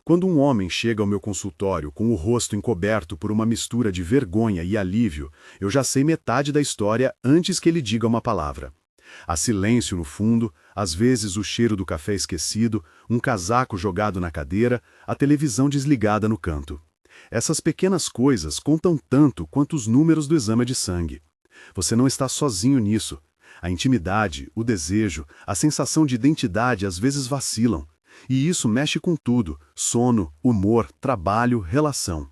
Quando um homem chega ao meu consultório com o rosto encoberto por uma mistura de vergonha e alívio, eu já sei metade da história antes que ele diga uma palavra. Há silêncio no fundo, às vezes o cheiro do café esquecido, um casaco jogado na cadeira, a televisão desligada no canto. Essas pequenas coisas contam tanto quanto os números do exame de sangue. Você não está sozinho nisso. A intimidade, o desejo, a sensação de identidade às vezes vacilam. E isso mexe com tudo: sono, humor, trabalho, relação.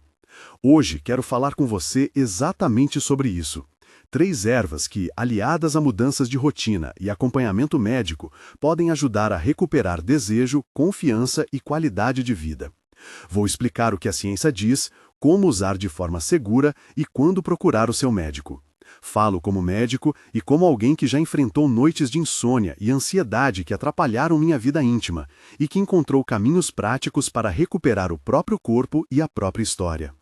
Hoje quero falar com você exatamente sobre isso. 3 ervas que, aliadas a mudanças de rotina e acompanhamento médico, podem ajudar a recuperar desejo, confiança e qualidade de vida. Vou explicar o que a ciência diz, como usar de forma segura e quando procurar o seu médico. Falo como médico e como alguém que já enfrentou noites de insônia e ansiedade que atrapalharam minha vida íntima e que encontrou caminhos práticos para recuperar o próprio corpo e a própria história.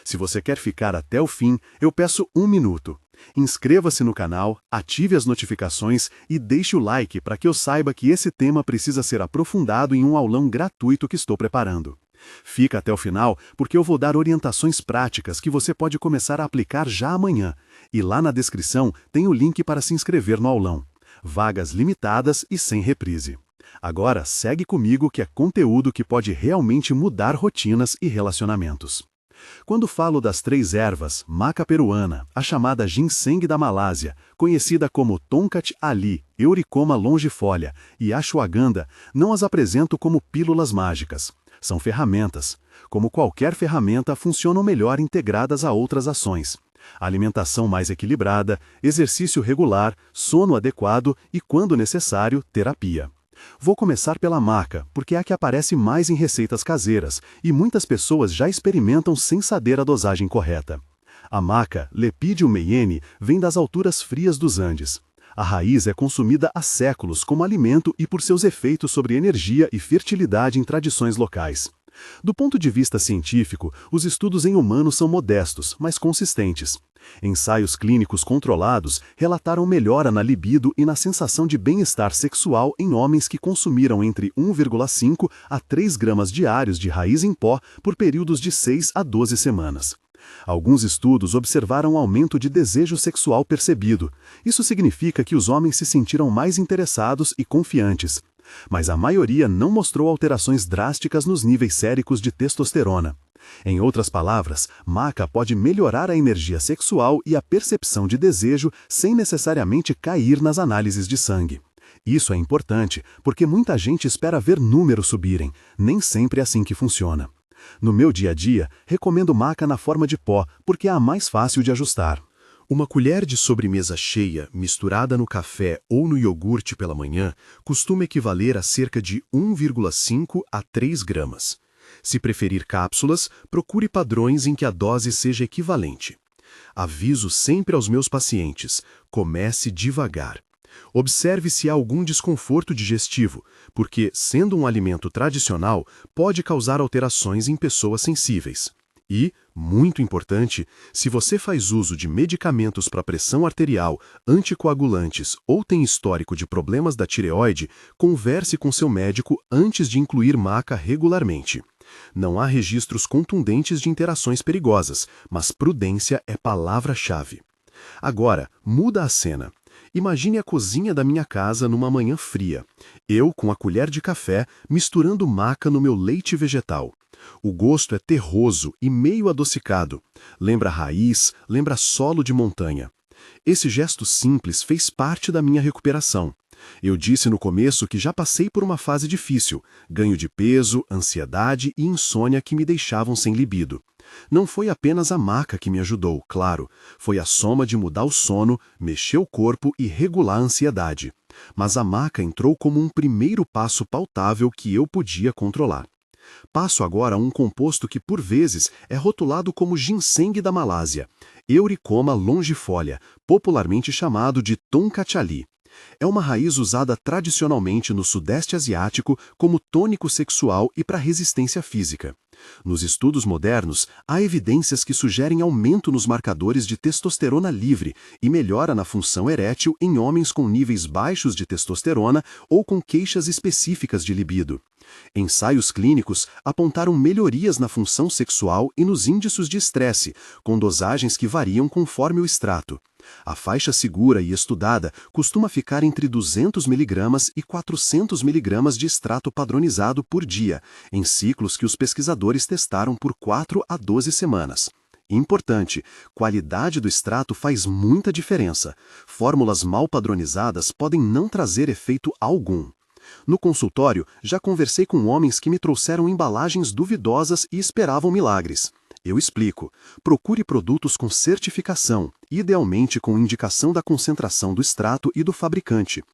Se você quer ficar até o fim, eu peço 1 minuto. Inscreva-se no canal, ative as notificações e deixe o like para que eu saiba que esse tema precisa ser aprofundado em um aulão gratuito que estou preparando. Fica até o final porque eu vou dar orientações práticas que você pode começar a aplicar já amanhã. E lá na descrição tem o link para se inscrever no aulão. Vagas limitadas e sem reprise. Agora segue comigo que é conteúdo que pode realmente mudar rotinas e relacionamentos. Quando falo das 3 ervas, maca peruana, a chamada ginseng da Malásia, conhecida como Tonkat Ali, Euricoma longifolia e ashwagandha, não as apresento como pílulas mágicas. São ferramentas. Como qualquer ferramenta, funcionam melhor integradas a outras ações. Alimentação mais equilibrada, exercício regular, sono adequado e, quando necessário, terapia. Vou começar pela maca, porque é a que aparece mais em receitas caseiras, e muitas pessoas já experimentam sem saber a dosagem correta. A maca, Lepidium meyeni, vem das alturas frias dos Andes. A raiz é consumida há séculos como alimento e por seus efeitos sobre energia e fertilidade em tradições locais. Do ponto de vista científico, os estudos em humanos são modestos, mas consistentes. Ensaios clínicos controlados relataram melhora na libido e na sensação de bem-estar sexual em homens que consumiram entre 1,5 a 3 gramas diários de raiz em pó por períodos de 6 a 12 semanas. Alguns estudos observaram um aumento de desejo sexual percebido. Isso significa que os homens se sentiram mais interessados e confiantes. Mas a maioria não mostrou alterações drásticas nos níveis séricos de testosterona. Em outras palavras, maca pode melhorar a energia sexual e a percepção de desejo sem necessariamente cair nas análises de sangue. Isso é importante, porque muita gente espera ver números subirem. Nem sempre é assim que funciona. No meu dia a dia, recomendo maca na forma de pó, porque é a mais fácil de ajustar. Uma colher de sobremesa cheia, misturada no café ou no iogurte pela manhã, costuma equivaler a cerca de 1,5 a 3 gramas. Se preferir cápsulas, procure padrões em que a dose seja equivalente. Aviso sempre aos meus pacientes: comece devagar. Observe se há algum desconforto digestivo, porque, sendo um alimento tradicional, pode causar alterações em pessoas sensíveis. E, muito importante, se você faz uso de medicamentos para pressão arterial, anticoagulantes ou tem histórico de problemas da tireoide, converse com seu médico antes de incluir maca regularmente. Não há registros contundentes de interações perigosas, mas prudência é palavra-chave. Agora, muda a cena. Imagine a cozinha da minha casa numa manhã fria. Eu, com a colher de café, misturando maca no meu leite vegetal. O gosto é terroso e meio adocicado. Lembra raiz, lembra solo de montanha. Esse gesto simples fez parte da minha recuperação. Eu disse no começo que já passei por uma fase difícil, ganho de peso, ansiedade e insônia que me deixavam sem libido. Não foi apenas a maca que me ajudou, claro. Foi a soma de mudar o sono, mexer o corpo e regular a ansiedade. Mas a maca entrou como um primeiro passo pautável que eu podia controlar. Passo agora a um composto que, por vezes, é rotulado como ginseng da Malásia, Euricoma longifolia, popularmente chamado de Tonkat Ali. É uma raiz usada tradicionalmente no Sudeste Asiático como tônico sexual e para resistência física. Nos estudos modernos, há evidências que sugerem aumento nos marcadores de testosterona livre e melhora na função erétil em homens com níveis baixos de testosterona ou com queixas específicas de libido. Ensaios clínicos apontaram melhorias na função sexual e nos índices de estresse, com dosagens que variam conforme o extrato. A faixa segura e estudada costuma ficar entre 200 mg e 400 mg de extrato padronizado por dia, em ciclos que os pesquisadores testaram por 4 a 12 semanas. Importante, qualidade do extrato faz muita diferença. Fórmulas mal padronizadas podem não trazer efeito algum. No consultório, já conversei com homens que me trouxeram embalagens duvidosas e esperavam milagres. Eu explico. Procure produtos com certificação, idealmente com indicação da concentração do extrato e do fabricante.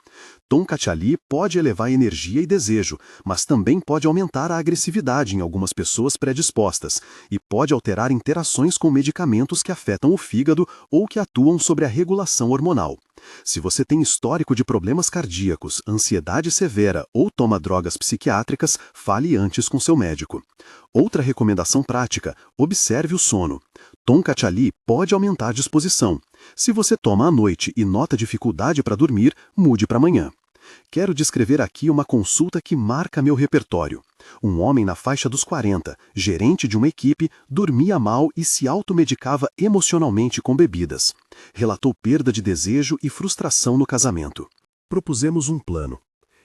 Tonkat Ali pode elevar energia e desejo, mas também pode aumentar a agressividade em algumas pessoas predispostas e pode alterar interações com medicamentos que afetam o fígado ou que atuam sobre a regulação hormonal. Se você tem histórico de problemas cardíacos, ansiedade severa ou toma drogas psiquiátricas, fale antes com seu médico. Outra recomendação prática: observe o sono. Tonkat Ali pode aumentar a disposição. Se você toma à noite e nota dificuldade para dormir, mude para amanhã. Quero descrever aqui uma consulta que marca meu repertório. Um homem na faixa dos 40, gerente de uma equipe, dormia mal e se automedicava emocionalmente com bebidas. Relatou perda de desejo e frustração no casamento. Propusemos um plano: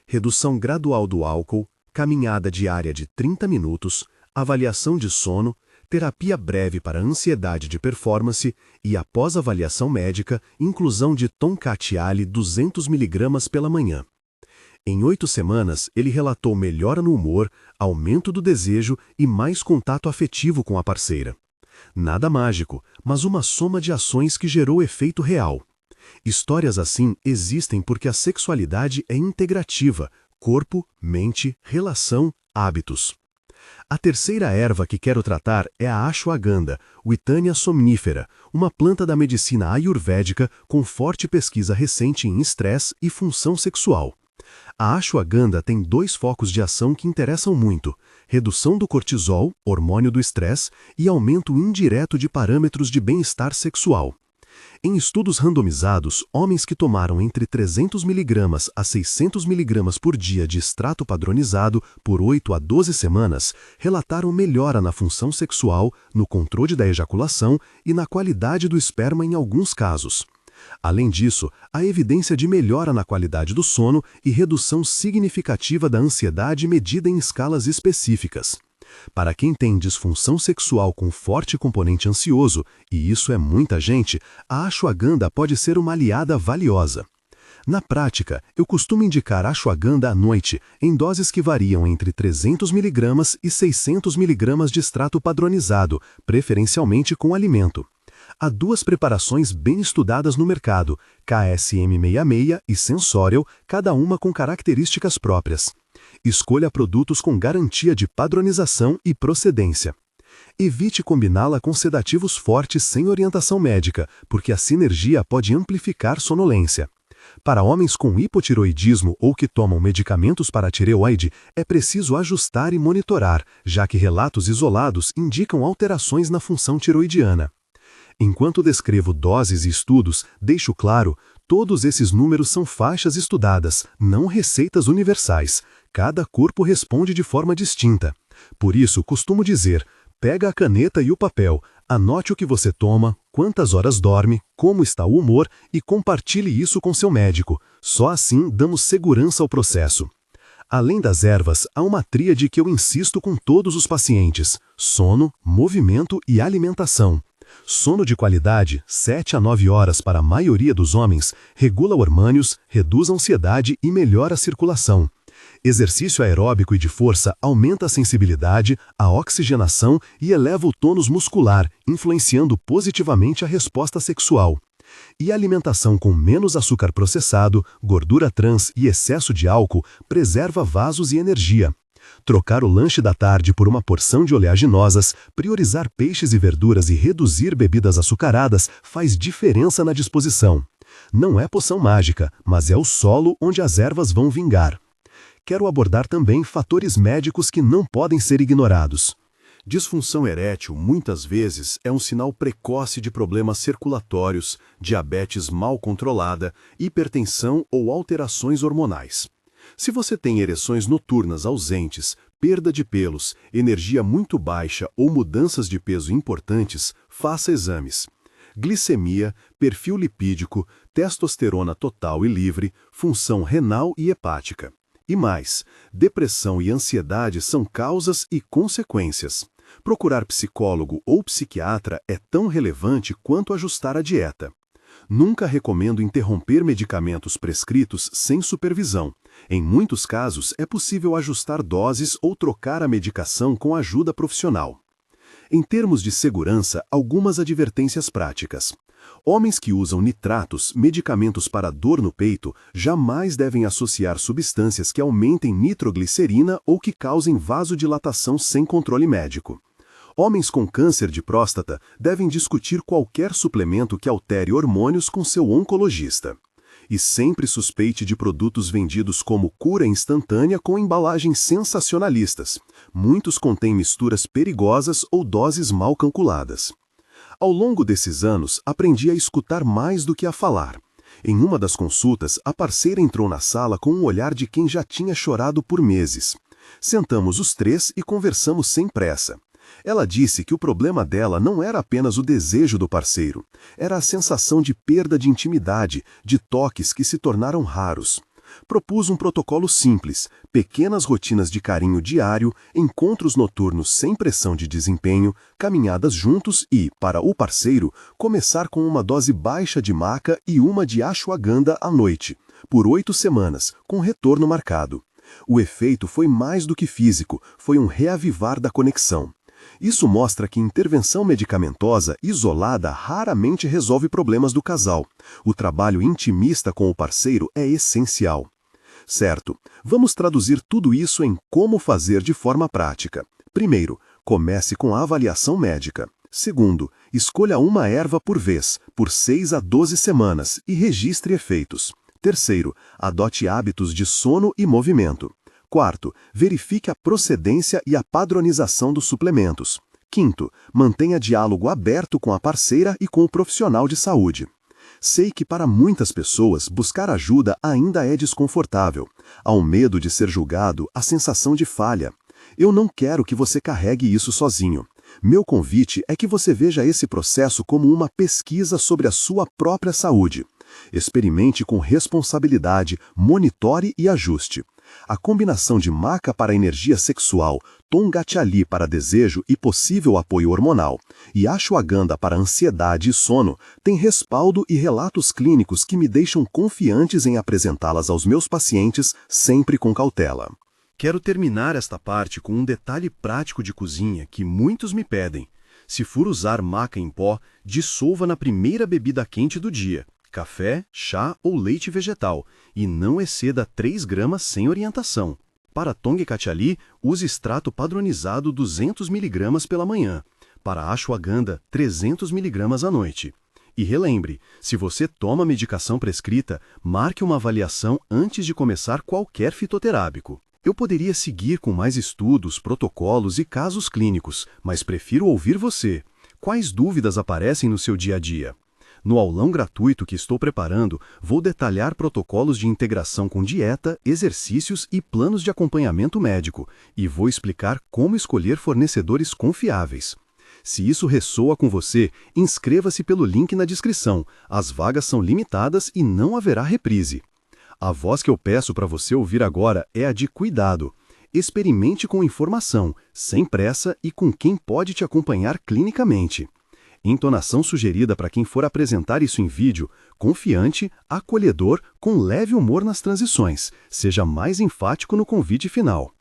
redução gradual do álcool, caminhada diária de 30 minutos, avaliação de sono, terapia breve para ansiedade de performance e, após avaliação médica, inclusão de Tonkat Ali 200 mg pela manhã. Em 8 semanas, ele relatou melhora no humor, aumento do desejo e mais contato afetivo com a parceira. Nada mágico, mas uma soma de ações que gerou efeito real. Histórias assim existem porque a sexualidade é integrativa: corpo, mente, relação, hábitos. A terceira erva que quero tratar é a ashwagandha, Withania somnífera, uma planta da medicina ayurvédica com forte pesquisa recente em estresse e função sexual. A ashwagandha tem 2 focos de ação que interessam muito: redução do cortisol, hormônio do estresse, e aumento indireto de parâmetros de bem-estar sexual. Em estudos randomizados, homens que tomaram entre 300 mg a 600 mg por dia de extrato padronizado por 8 a 12 semanas relataram melhora na função sexual, no controle da ejaculação e na qualidade do esperma em alguns casos. Além disso, há evidência de melhora na qualidade do sono e redução significativa da ansiedade medida em escalas específicas. Para quem tem disfunção sexual com forte componente ansioso, e isso é muita gente, a ashwagandha pode ser uma aliada valiosa. Na prática, eu costumo indicar ashwagandha à noite, em doses que variam entre 300 mg e 600 mg de extrato padronizado, preferencialmente com alimento. Há 2 preparações bem estudadas no mercado, KSM66 e Sensorial, cada uma com características próprias. Escolha produtos com garantia de padronização e procedência. Evite combiná-la com sedativos fortes sem orientação médica, porque a sinergia pode amplificar sonolência. Para homens com hipotiroidismo ou que tomam medicamentos para a tireoide, é preciso ajustar e monitorar, já que relatos isolados indicam alterações na função tiroidiana. Enquanto descrevo doses e estudos, deixo claro: todos esses números são faixas estudadas, não receitas universais. Cada corpo responde de forma distinta. Por isso, costumo dizer: pega a caneta e o papel, anote o que você toma, quantas horas dorme, como está o humor e compartilhe isso com seu médico. Só assim damos segurança ao processo. Além das ervas, há uma tríade que eu insisto com todos os pacientes: sono, movimento e alimentação. Sono de qualidade, 7 a 9 horas para a maioria dos homens, regula hormônios, reduz a ansiedade e melhora a circulação. Exercício aeróbico e de força aumenta a sensibilidade, a oxigenação e eleva o tônus muscular, influenciando positivamente a resposta sexual. E alimentação com menos açúcar processado, gordura trans e excesso de álcool preserva vasos e energia. Trocar o lanche da tarde por uma porção de oleaginosas, priorizar peixes e verduras e reduzir bebidas açucaradas faz diferença na disposição. Não é poção mágica, mas é o solo onde as ervas vão vingar. Quero abordar também fatores médicos que não podem ser ignorados. Disfunção erétil, muitas vezes, é um sinal precoce de problemas circulatórios, diabetes mal controlada, hipertensão ou alterações hormonais. Se você tem ereções noturnas ausentes, perda de pelos, energia muito baixa ou mudanças de peso importantes, faça exames. Glicemia, perfil lipídico, testosterona total e livre, função renal e hepática. E mais, depressão e ansiedade são causas e consequências. Procurar psicólogo ou psiquiatra é tão relevante quanto ajustar a dieta. Nunca recomendo interromper medicamentos prescritos sem supervisão. Em muitos casos, é possível ajustar doses ou trocar a medicação com ajuda profissional. Em termos de segurança, algumas advertências práticas. Homens que usam nitratos, medicamentos para dor no peito, jamais devem associar substâncias que aumentem nitroglicerina ou que causem vasodilatação sem controle médico. Homens com câncer de próstata devem discutir qualquer suplemento que altere hormônios com seu oncologista. E sempre suspeite de produtos vendidos como cura instantânea com embalagens sensacionalistas. Muitos contêm misturas perigosas ou doses mal calculadas. Ao longo desses anos, aprendi a escutar mais do que a falar. Em uma das consultas, a parceira entrou na sala com um olhar de quem já tinha chorado por meses. Sentamos os três e conversamos sem pressa. Ela disse que o problema dela não era apenas o desejo do parceiro, era a sensação de perda de intimidade, de toques que se tornaram raros. Propus um protocolo simples, pequenas rotinas de carinho diário, encontros noturnos sem pressão de desempenho, caminhadas juntos e, para o parceiro, começar com uma dose baixa de maca e uma de ashwagandha à noite, por 8 semanas, com retorno marcado. O efeito foi mais do que físico, foi um reavivar da conexão. Isso mostra que intervenção medicamentosa isolada raramente resolve problemas do casal. O trabalho intimista com o parceiro é essencial. Certo, vamos traduzir tudo isso em como fazer de forma prática. Primeiro, comece com a avaliação médica. Segundo, escolha uma erva por vez, por 6 a 12 semanas, e registre efeitos. Terceiro, adote hábitos de sono e movimento. Quarto, verifique a procedência e a padronização dos suplementos. Quinto, mantenha diálogo aberto com a parceira e com o profissional de saúde. Sei que para muitas pessoas buscar ajuda ainda é desconfortável. Há um medo de ser julgado, a sensação de falha. Eu não quero que você carregue isso sozinho. Meu convite é que você veja esse processo como uma pesquisa sobre a sua própria saúde. Experimente com responsabilidade, monitore e ajuste. A combinação de maca para energia sexual, tongatchali para desejo e possível apoio hormonal, e ashwagandha para ansiedade e sono, tem respaldo e relatos clínicos que me deixam confiantes em apresentá-las aos meus pacientes, sempre com cautela. Quero terminar esta parte com um detalhe prático de cozinha que muitos me pedem. Se for usar maca em pó, dissolva na primeira bebida quente do dia. Café, chá ou leite vegetal, e não exceda 3 gramas sem orientação. Para tongatchali, use extrato padronizado 200 mg pela manhã. Para ashwagandha, 300 mg à noite. E relembre, se você toma medicação prescrita, marque uma avaliação antes de começar qualquer fitoterápico. Eu poderia seguir com mais estudos, protocolos e casos clínicos, mas prefiro ouvir você. Quais dúvidas aparecem no seu dia a dia? No aulão gratuito que estou preparando, vou detalhar protocolos de integração com dieta, exercícios e planos de acompanhamento médico, e vou explicar como escolher fornecedores confiáveis. Se isso ressoa com você, inscreva-se pelo link na descrição. As vagas são limitadas e não haverá reprise. A voz que eu peço para você ouvir agora é a de cuidado. Experimente com informação, sem pressa e com quem pode te acompanhar clinicamente. Entonação sugerida para quem for apresentar isso em vídeo, confiante, acolhedor, com leve humor nas transições. Seja mais enfático no convite final.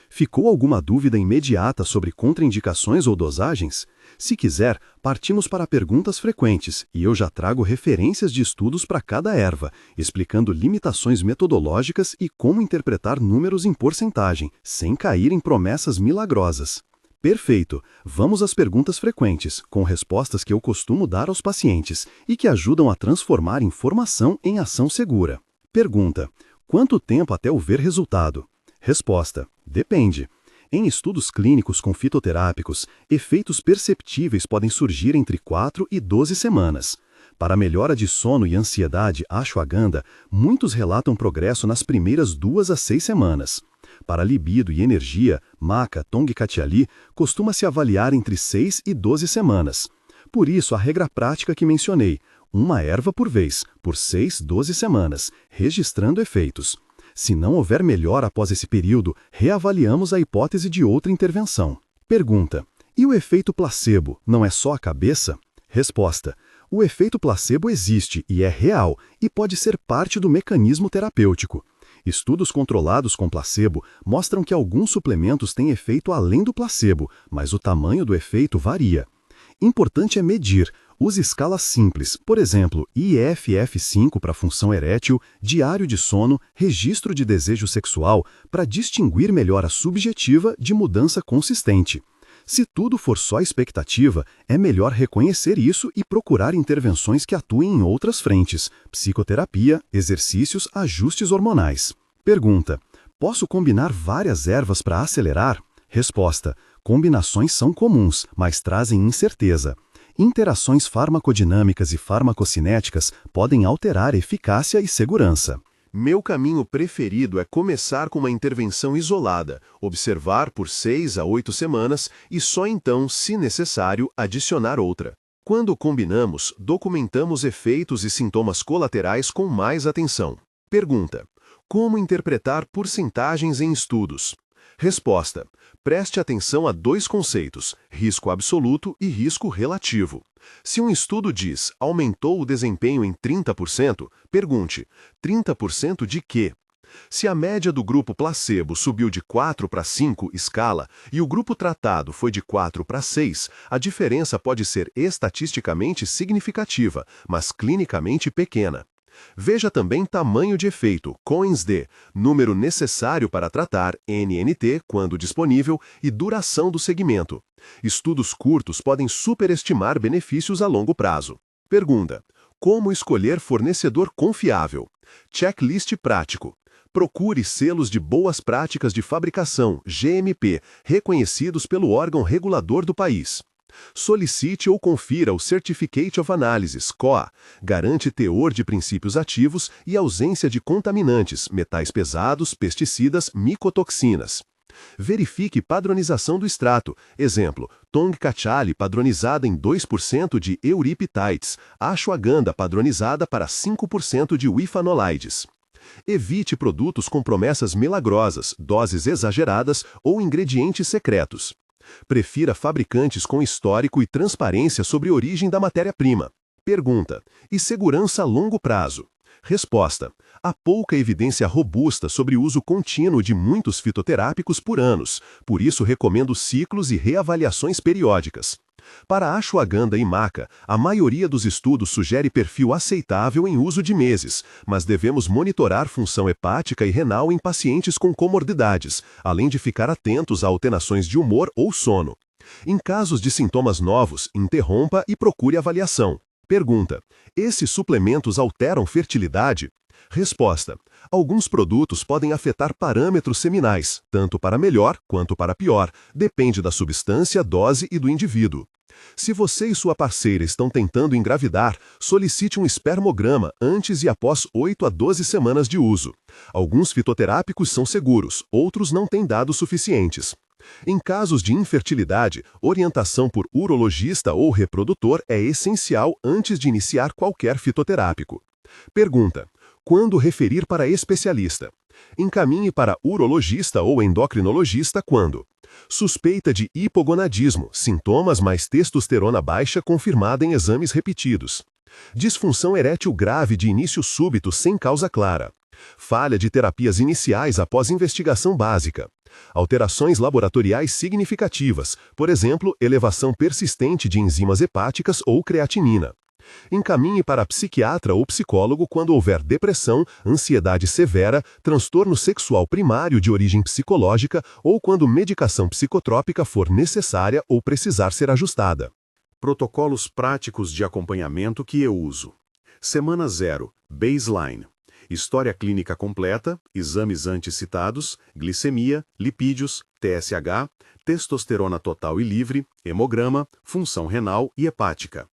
Ficou alguma dúvida imediata sobre contraindicações ou dosagens? Se quiser, partimos para perguntas frequentes e eu já trago referências de estudos para cada erva, explicando limitações metodológicas e como interpretar números em porcentagem, sem cair em promessas milagrosas. Perfeito! Vamos às perguntas frequentes, com respostas que eu costumo dar aos pacientes e que ajudam a transformar informação em ação segura. Pergunta: quanto tempo até eu ver resultado? Resposta: depende. Em estudos clínicos com fitoterápicos, efeitos perceptíveis podem surgir entre 4 e 12 semanas. Para a melhora de sono e ansiedade ashwagandha, muitos relatam progresso nas primeiras 2 a 6 semanas. Para libido e energia, maca, tongkat-ali, costuma-se avaliar entre 6 e 12 semanas. Por isso, a regra prática que mencionei, uma erva por vez, por 6, 12 semanas, registrando efeitos. Se não houver melhora após esse período, reavaliamos a hipótese de outra intervenção. Pergunta: e o efeito placebo, não é só a cabeça? Resposta: o efeito placebo existe e é real e pode ser parte do mecanismo terapêutico. Estudos controlados com placebo mostram que alguns suplementos têm efeito além do placebo, mas o tamanho do efeito varia. Importante é medir. Use escalas simples, por exemplo, IFF5 para função erétil, diário de sono, registro de desejo sexual, para distinguir melhora subjetiva de mudança consistente. Se tudo for só expectativa, é melhor reconhecer isso e procurar intervenções que atuem em outras frentes: psicoterapia, exercícios, ajustes hormonais. Pergunta: posso combinar várias ervas para acelerar? Resposta: combinações são comuns, mas trazem incerteza. Interações farmacodinâmicas e farmacocinéticas podem alterar eficácia e segurança. Meu caminho preferido é começar com uma intervenção isolada, observar por 6 a 8 semanas e só então, se necessário, adicionar outra. Quando combinamos, documentamos efeitos e sintomas colaterais com mais atenção. Pergunta: como interpretar porcentagens em estudos? Resposta: preste atenção a 2 conceitos, risco absoluto e risco relativo. Se um estudo diz aumentou o desempenho em 30%, pergunte: 30% de quê? Se a média do grupo placebo subiu de 4 para 5 escala e o grupo tratado foi de 4 para 6, a diferença pode ser estatisticamente significativa, mas clinicamente pequena. Veja também tamanho de efeito, Cohen's d, número necessário para tratar, NNT, quando disponível, e duração do segmento. Estudos curtos podem superestimar benefícios a longo prazo. Pergunta: como escolher fornecedor confiável? Checklist prático. Procure selos de boas práticas de fabricação, GMP, reconhecidos pelo órgão regulador do país. Solicite ou confira o Certificate of Analysis, COA, garante teor de princípios ativos e ausência de contaminantes, metais pesados, pesticidas, micotoxinas. Verifique padronização do extrato, exemplo, Tongkat-ali padronizada em 2% de euriptides, ashwagandha padronizada para 5% de wifanoides. Evite produtos com promessas milagrosas, doses exageradas ou ingredientes secretos. Prefira fabricantes com histórico e transparência sobre a origem da matéria-prima. Pergunta: e segurança a longo prazo? Resposta: há pouca evidência robusta sobre o uso contínuo de muitos fitoterápicos por anos, por isso recomendo ciclos e reavaliações periódicas. Para ashwagandha e maca, a maioria dos estudos sugere perfil aceitável em uso de meses, mas devemos monitorar função hepática e renal em pacientes com comorbidades, além de ficar atentos a alterações de humor ou sono. Em casos de sintomas novos, interrompa e procure avaliação. Pergunta: esses suplementos alteram fertilidade? Resposta: alguns produtos podem afetar parâmetros seminais, tanto para melhor quanto para pior, depende da substância, dose e do indivíduo. Se você e sua parceira estão tentando engravidar, solicite um espermograma antes e após 8 a 12 semanas de uso. Alguns fitoterápicos são seguros, outros não têm dados suficientes. Em casos de infertilidade, orientação por urologista ou reprodutor é essencial antes de iniciar qualquer fitoterápico. Pergunta: quando referir para especialista? Encaminhe para urologista ou endocrinologista quando: suspeita de hipogonadismo, sintomas mais testosterona baixa confirmada em exames repetidos. Disfunção erétil grave de início súbito sem causa clara. Falha de terapias iniciais após investigação básica. Alterações laboratoriais significativas, por exemplo, elevação persistente de enzimas hepáticas ou creatinina. Encaminhe para psiquiatra ou psicólogo quando houver depressão, ansiedade severa, transtorno sexual primário de origem psicológica ou quando medicação psicotrópica for necessária ou precisar ser ajustada. Protocolos práticos de acompanhamento que eu uso. Semana 0, baseline. História clínica completa, exames antes citados, glicemia, lipídios, TSH, testosterona total e livre, hemograma, função renal e hepática.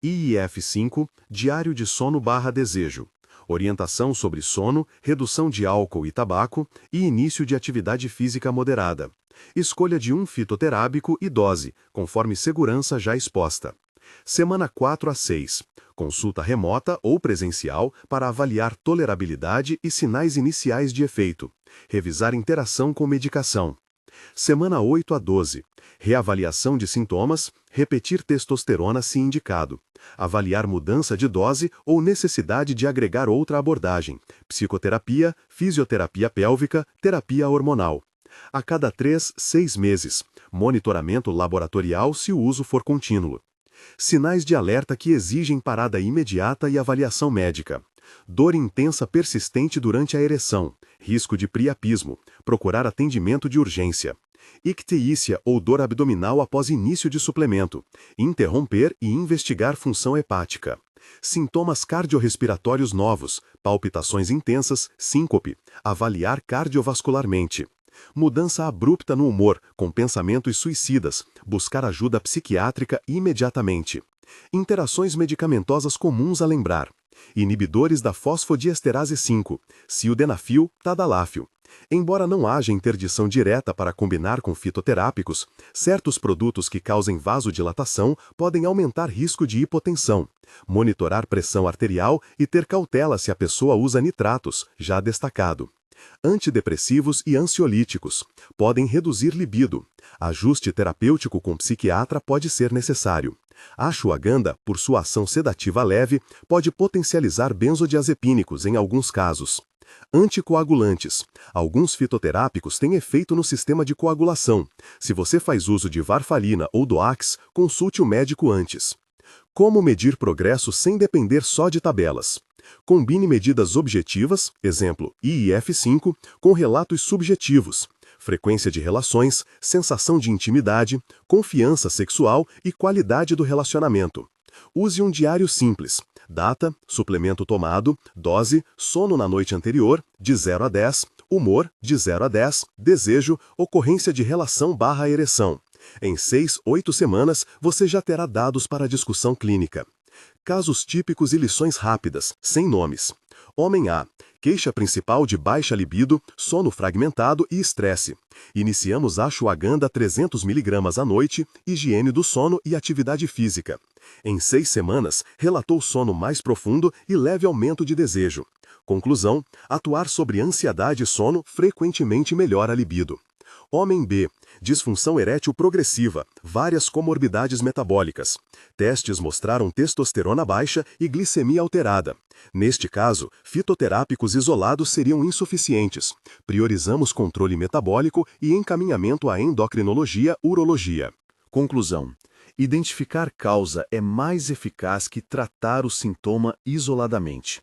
IIF-5, diário de sono/desejo. Orientação sobre sono, redução de álcool e tabaco e início de atividade física moderada. Escolha de um fitoterápico e dose, conforme segurança já exposta. Semana 4 a 6. Consulta remota ou presencial para avaliar tolerabilidade e sinais iniciais de efeito. Revisar interação com medicação. Semana 8 a 12. Reavaliação de sintomas, repetir testosterona se indicado. Avaliar mudança de dose ou necessidade de agregar outra abordagem. Psicoterapia, fisioterapia pélvica, terapia hormonal. A cada 3, 6 meses. Monitoramento laboratorial se o uso for contínuo. Sinais de alerta que exigem parada imediata e avaliação médica. Dor intensa persistente durante a ereção. Risco de priapismo. Procurar atendimento de urgência. Icteícia ou dor abdominal após início de suplemento. Interromper e investigar função hepática. Sintomas cardiorrespiratórios novos. Palpitações intensas, síncope. Avaliar cardiovascularmente. Mudança abrupta no humor, com pensamentos suicidas. Buscar ajuda psiquiátrica imediatamente. Interações medicamentosas comuns a lembrar. Inibidores da fosfodiesterase 5, sildenafil, tadalafil. Embora não haja interdição direta para combinar com fitoterápicos, certos produtos que causem vasodilatação podem aumentar risco de hipotensão. Monitorar pressão arterial e ter cautela se a pessoa usa nitratos, já destacado. Antidepressivos e ansiolíticos. Podem reduzir libido. Ajuste terapêutico com psiquiatra pode ser necessário. A ashwagandha, por sua ação sedativa leve, pode potencializar benzodiazepínicos em alguns casos. Anticoagulantes. Alguns fitoterápicos têm efeito no sistema de coagulação. Se você faz uso de varfarina ou Doax, consulte o médico antes. Como medir progresso sem depender só de tabelas? Combine medidas objetivas, exemplo, IIF-5, com relatos subjetivos. Frequência de relações, sensação de intimidade, confiança sexual e qualidade do relacionamento. Use um diário simples. Data, suplemento tomado, dose, sono na noite anterior, de 0 a 10, humor, de 0 a 10, desejo, ocorrência de relação/ereção. Em 6, 8 semanas, você já terá dados para a discussão clínica. Casos típicos e lições rápidas, sem nomes. Homem A. Queixa principal de baixa libido, sono fragmentado e estresse. Iniciamos ashwagandha 300 mg à noite, higiene do sono e atividade física. Em 6 semanas, relatou sono mais profundo e leve aumento de desejo. Conclusão: atuar sobre ansiedade e sono frequentemente melhora a libido. Homem B. Disfunção erétil progressiva, várias comorbidades metabólicas. Testes mostraram testosterona baixa e glicemia alterada. Neste caso, fitoterápicos isolados seriam insuficientes. Priorizamos controle metabólico e encaminhamento à endocrinologia/urologia. Conclusão: identificar causa é mais eficaz que tratar o sintoma isoladamente.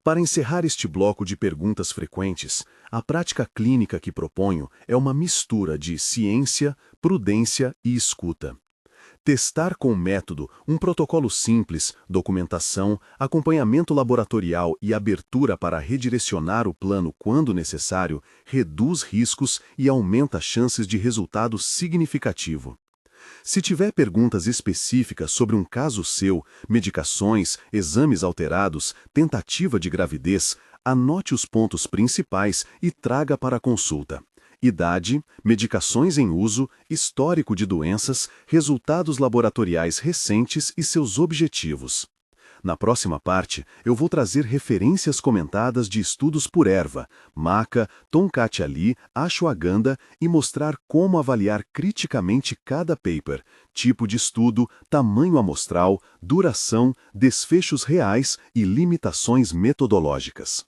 Para encerrar este bloco de perguntas frequentes, a prática clínica que proponho é uma mistura de ciência, prudência e escuta. Testar com o método um protocolo simples, documentação, acompanhamento laboratorial e abertura para redirecionar o plano quando necessário reduz riscos e aumenta chances de resultado significativo. Se tiver perguntas específicas sobre um caso seu, medicações, exames alterados, tentativa de gravidez, anote os pontos principais e traga para a consulta. Idade, medicações em uso, histórico de doenças, resultados laboratoriais recentes e seus objetivos. Na próxima parte, eu vou trazer referências comentadas de estudos por erva, maca, tonkat ali, ashwagandha e mostrar como avaliar criticamente cada paper, tipo de estudo, tamanho amostral, duração, desfechos reais e limitações metodológicas.